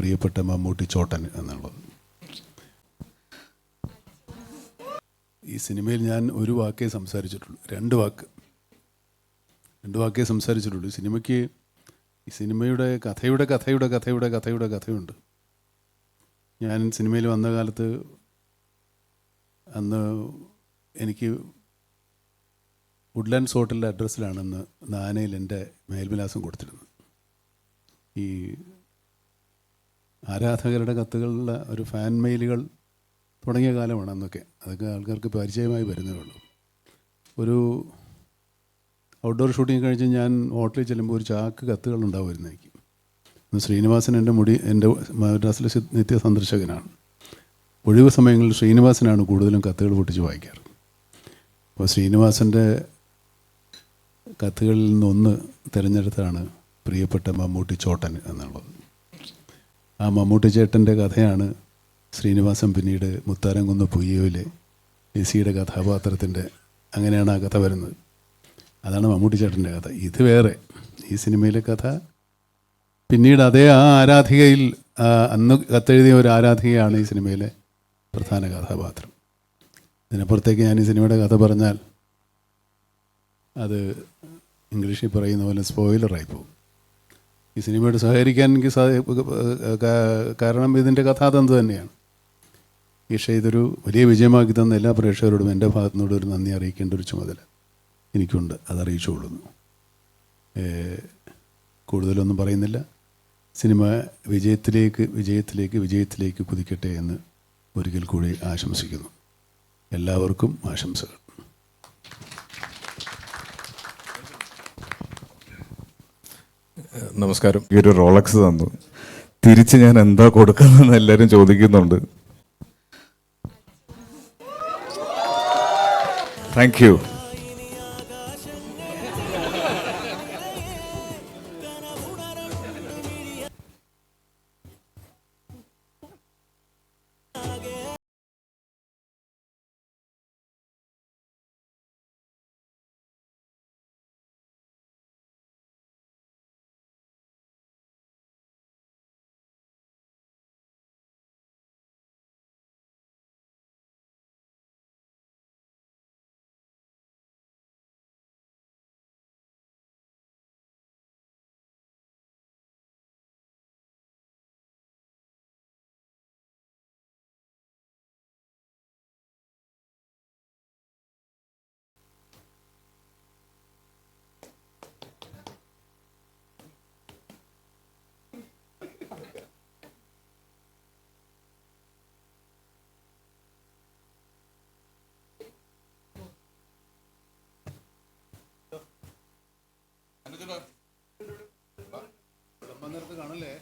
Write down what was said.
പ്രിയപ്പെട്ട മമ്മൂട്ടി ചോട്ടൻ എന്നുള്ളത്. ഈ സിനിമയിൽ ഞാൻ ഒരു വാക്കേ സംസാരിച്ചിട്ടുള്ളൂ, രണ്ട് വാക്കേ സംസാരിച്ചിട്ടുള്ളൂ. ഈ സിനിമയുടെ കഥയുണ്ട്. ഞാൻ സിനിമയിൽ വന്ന കാലത്ത് അന്ന് എനിക്ക് വുഡ്ലാൻഡ്സ് ഹോട്ടലിൻ്റെ അഡ്രസ്സിലാണെന്ന് നാനയിൽ എൻ്റെ മേൽവിലാസം കൊടുത്തിരുന്നത്. ഈ ആരാധകരുടെ കത്തുകളുടെ ഒരു ഫാൻ മെയിലുകൾ തുടങ്ങിയ കാലമാണ് അന്നൊക്കെ. അതൊക്കെ ആൾക്കാർക്ക് പരിചയമായി വരുന്നേ ഉള്ളൂ. ഒരു ഔട്ട്ഡോർ ഷൂട്ടിങ് കഴിഞ്ഞ് ഞാൻ ഹോട്ടലിൽ ചെല്ലുമ്പോൾ ഒരു ചാക്ക് കത്തുകൾ ഉണ്ടാവുമായിരുന്നു എനിക്ക്. ശ്രീനിവാസൻ എൻ്റെ മദ്രാസിലെ നിത്യ സന്ദർശകനാണ്. ഒഴിവ് സമയങ്ങളിൽ ശ്രീനിവാസനാണ് കൂടുതലും കത്തുകൾ പൊട്ടിച്ച് വായിക്കാറ്. അപ്പോൾ ശ്രീനിവാസൻ്റെ കത്തുകളിൽ നിന്നൊന്ന് തിരഞ്ഞെടുത്താണ് പ്രിയപ്പെട്ട മമ്മൂട്ടി ചോട്ടൻ എന്നുള്ളത്. ആ മമ്മൂട്ടി ചേട്ടൻ്റെ കഥയാണ് ശ്രീനിവാസൻ പിന്നീട് മുത്താരംകുന്ന് പുയ്യോയിലെ ലിസിയുടെ കഥാപാത്രത്തിൻ്റെ, അങ്ങനെയാണ് ആ കഥ വരുന്നത്. അതാണ് മമ്മൂട്ടി ചേട്ടൻ്റെ കഥ. ഇത് വേറെ. ഈ സിനിമയിലെ കഥ പിന്നീട് ആ ആരാധികയിൽ, അന്ന് കത്തെഴുതിയ ഒരു ആരാധികയാണ് ഈ സിനിമയിലെ പ്രധാന കഥാപാത്രം. ഇതിനപ്പുറത്തേക്ക് ഞാൻ ഈ സിനിമയുടെ കഥ പറഞ്ഞാൽ അത് ഇംഗ്ലീഷിൽ പറയുന്ന പോലെ സ്പോയിലറായി പോകും. ഈ സിനിമയോട് സഹകരിക്കാൻ എനിക്ക് കാരണം ഇതിൻ്റെ കഥാതന്തു തന്നെയാണ്. പക്ഷേ ഇതൊരു വലിയ വിജയമാക്കി തന്ന എല്ലാ പ്രേക്ഷകരോടും എൻ്റെ ഭാഗത്തുനിന്നോട് ഒരു നന്ദി അറിയിക്കേണ്ട ഒരു ചുമതല എനിക്കുണ്ട്. അതറിയിച്ചുകൊള്ളുന്നു. കൂടുതലൊന്നും പറയുന്നില്ല. സിനിമ വിജയത്തിലേക്ക് കുതിക്കട്ടെ എന്ന് ഒരിക്കൽ കൂടി ആശംസിക്കുന്നു. എല്ലാവർക്കും ആശംസകൾ. നമസ്കാരം. ഈ ഒരു റോളക്സ് തന്നു, തിരിച്ച് ഞാൻ എന്താ കൊടുക്കുന്നതെന്ന് എല്ലാവരും ചോദിക്കുന്നുണ്ട്. Thank you. കാണല്ലേ?